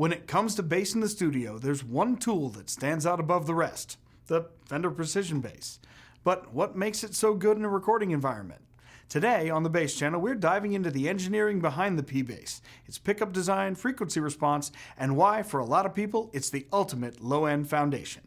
When it comes to bass in the studio, there's one tool that stands out above the rest, the Fender Precision Bass. But what makes it so good in a recording environment? Today on the Bass Channel, we're diving into the engineering behind the P Bass, its pickup design, frequency response, and why, for a lot of people, it's the ultimate low-end foundation.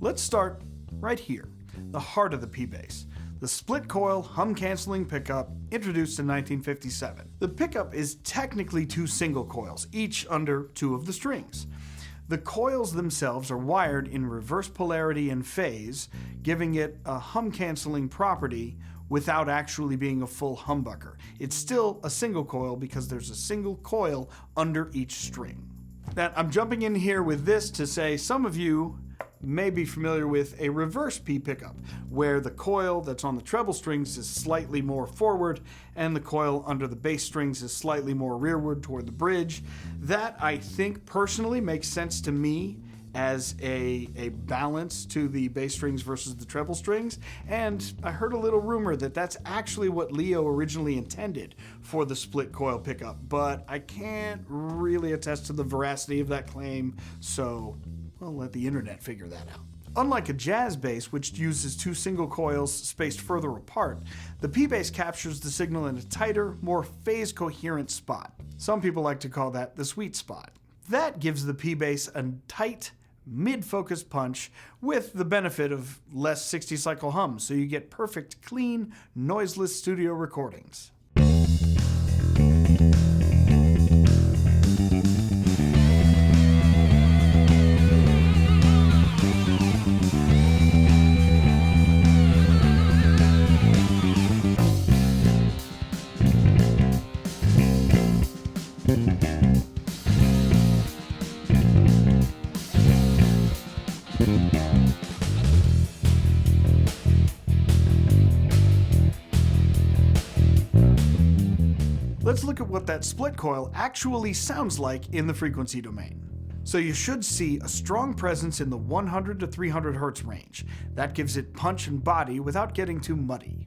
Let's start right here, the heart of the P Bass, the split-coil hum-canceling pickup introduced in 1957. The pickup is technically two single coils, each under two of the strings. The coils themselves are wired in reverse polarity and phase, giving it a hum-canceling property without actually being a full humbucker. It's still a single coil because there's a single coil under each string. Now, I'm jumping in here with this to say some of you may be familiar with a reverse P pickup, where the coil that's on the treble strings is slightly more forward and the coil under the bass strings is slightly more rearward toward the bridge. That, I think, personally makes sense to me as a balance to the bass strings versus the treble strings, and I heard a little rumor that that's actually what Leo originally intended for the split coil pickup, but I can't really attest to the veracity of that claim, so I'll let the internet figure that out. Unlike a jazz bass, which uses two single coils spaced further apart, the P Bass captures the signal in a tighter, more phase-coherent spot. Some people like to call that the sweet spot. That gives the P Bass a tight, mid-focus punch with the benefit of less 60-cycle hums, so you get perfect, clean, noiseless studio recordings. Let's look at what that split coil actually sounds like in the frequency domain. So you should see a strong presence in the 100 to 300 Hz range. That gives it punch and body without getting too muddy.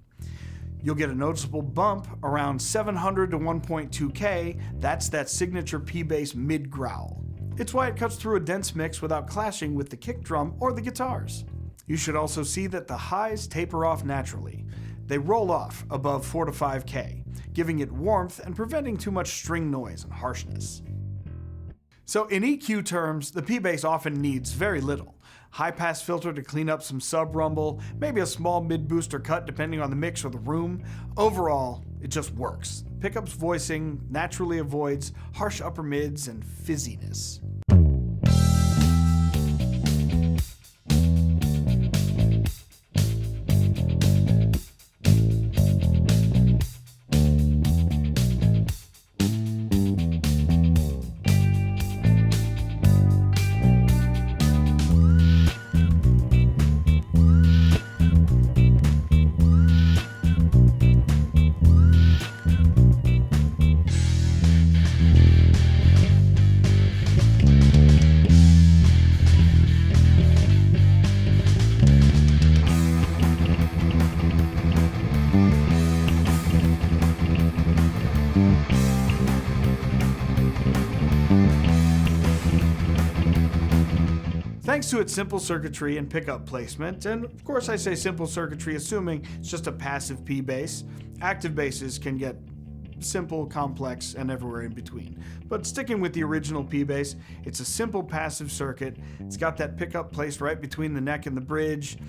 You'll get a noticeable bump around 700 to 1.2K. That's that signature P Bass mid-growl. It's why it cuts through a dense mix without clashing with the kick drum or the guitars. You should also see that the highs taper off naturally. They roll off above 4 to 5K, giving it warmth and preventing too much string noise and harshness. So in EQ terms, the P Bass often needs very little. High-pass filter to clean up some sub-rumble, maybe a small mid-booster cut depending on the mix or the room. Overall, it just works. Pickup's voicing naturally avoids harsh upper mids and fizziness. Thanks to its simple circuitry and pickup placement, and of course I say simple circuitry assuming it's just a passive P bass. Active basses can get simple, complex, and everywhere in between. But sticking with the original P bass, it's a simple passive circuit. It's got that pickup placed right between the neck and the bridge,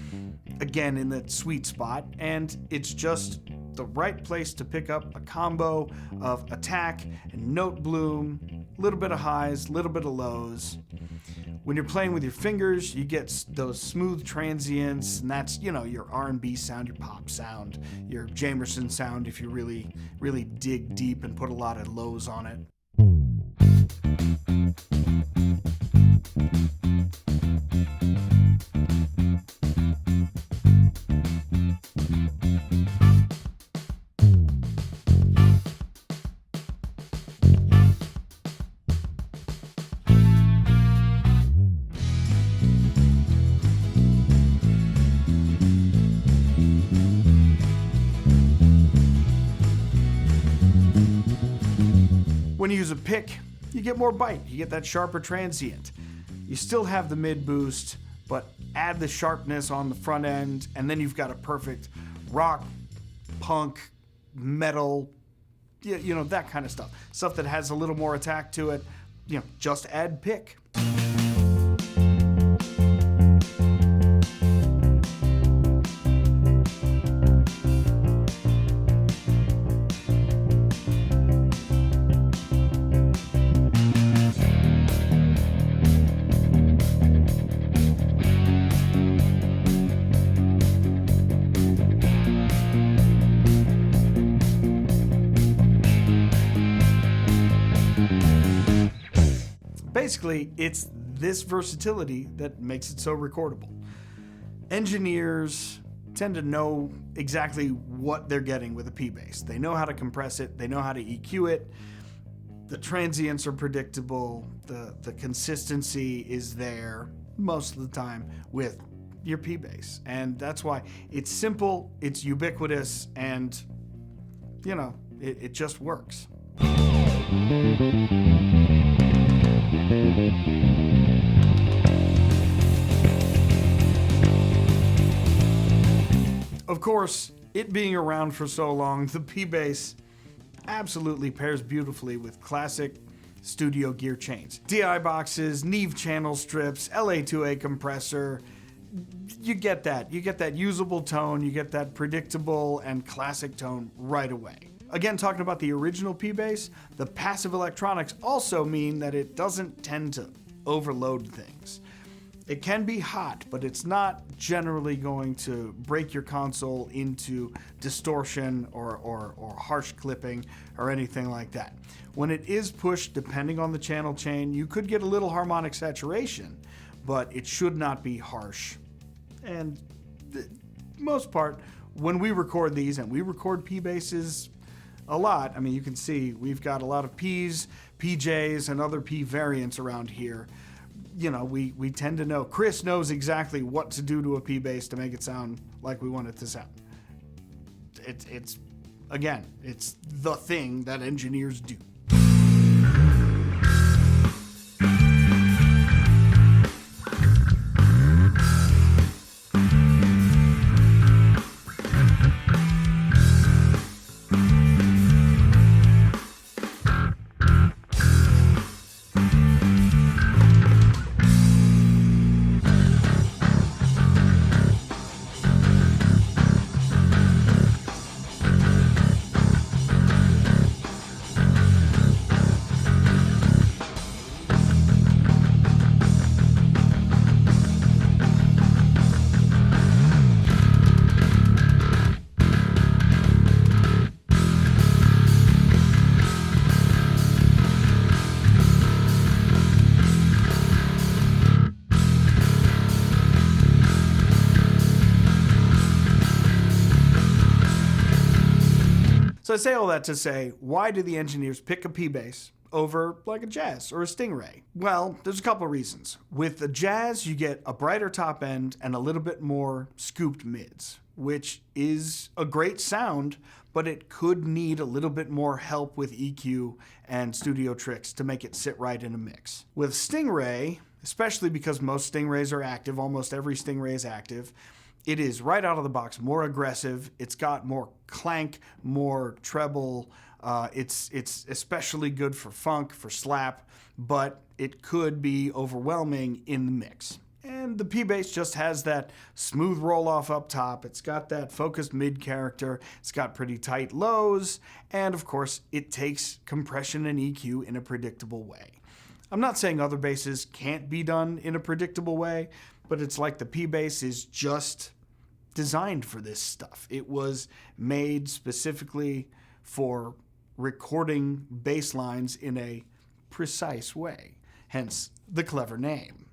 again in that sweet spot, and it's just the right place to pick up a combo of attack and note bloom, a little bit of highs, a little bit of lows. When you're playing with your fingers, you get those smooth transients, and that's, you know, your R&B sound, your pop sound, your Jamerson sound if you really, really dig deep and put a lot of lows on it. When you use a pick, you get more bite, you get that sharper transient. You still have the mid boost, but add the sharpness on the front end, and then you've got a perfect rock, punk, metal, you know, that kind of stuff. Stuff that has a little more attack to it, you know, just add pick. Basically, it's this versatility that makes it so recordable. Engineers tend to know exactly what they're getting with a P bass. They know how to compress it, they know how to EQ it, the transients are predictable, the consistency is there most of the time with your P bass. And that's why it's simple, it's ubiquitous, and, you know, it just works. Of course, it being around for so long, the P bass absolutely pairs beautifully with classic studio gear chains. DI boxes, Neve channel strips, LA2A compressor. You get that. You get that usable tone, you get that predictable and classic tone right away. Again, talking about the original P bass, the passive electronics also mean that it doesn't tend to overload things. It can be hot, but it's not generally going to break your console into distortion or harsh clipping or anything like that. When it is pushed, depending on the channel chain, you could get a little harmonic saturation, but it should not be harsh. And the most part, when we record these, and we record P basses a lot, I mean, you can see we've got a lot of Ps, PJs, and other P variants around here. You know, we tend to know. Chris knows exactly what to do to a P bass to make it sound like we want it to sound. It's again, it's the thing that engineers do. So I say all that to say, why do the engineers pick a P bass over like a Jazz or a StingRay? Well, there's a couple of reasons. With the Jazz, you get a brighter top end and a little bit more scooped mids, which is a great sound, but it could need a little bit more help with EQ and studio tricks to make it sit right in a mix. With StingRay, especially because most StingRays are active. Almost every StingRay is active. It is right out of the box more aggressive. It's got more clank, more treble. It's especially good for funk, for slap, but it could be overwhelming in the mix. And the P Bass just has that smooth roll-off up top. It's got that focused mid character. It's got pretty tight lows. And of course, it takes compression and EQ in a predictable way. I'm not saying other basses can't be done in a predictable way, but it's like the P Bass is just designed for this stuff. It was made specifically for recording bass lines in a precise way, hence the clever name.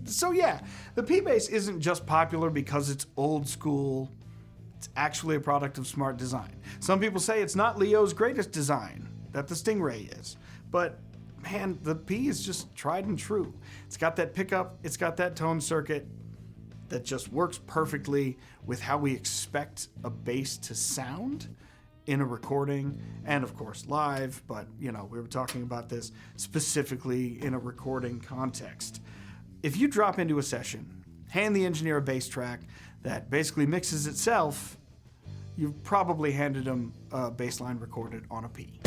So yeah, the P Bass isn't just popular because it's old school. It's actually a product of smart design. Some people say it's not Leo's greatest design, that the StingRay is. But man, the P is just tried and true. It's got that pickup, it's got that tone circuit that just works perfectly with how we expect a bass to sound in a recording, and of course live, but you know, we were talking about this specifically in a recording context. If you drop into a session, hand the engineer a bass track that basically mixes itself, you've probably handed them a bass line recorded on a P.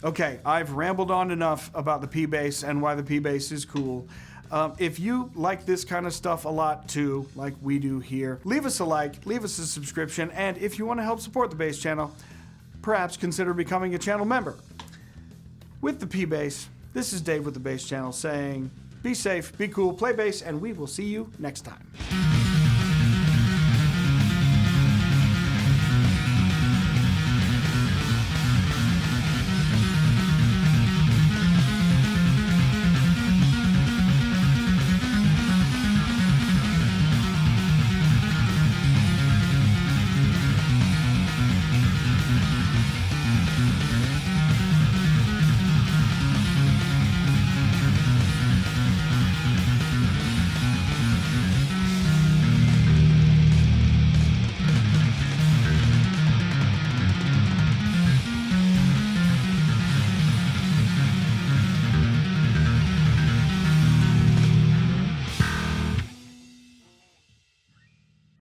Okay, I've rambled on enough about the P Bass and why the P Bass is cool. If you like this kind of stuff a lot too, like we do here, leave us a like, leave us a subscription, and if you want to help support the Bass Channel, perhaps consider becoming a channel member. With the P Bass, this is Dave with the Bass Channel saying, be safe, be cool, play bass, and we will see you next time.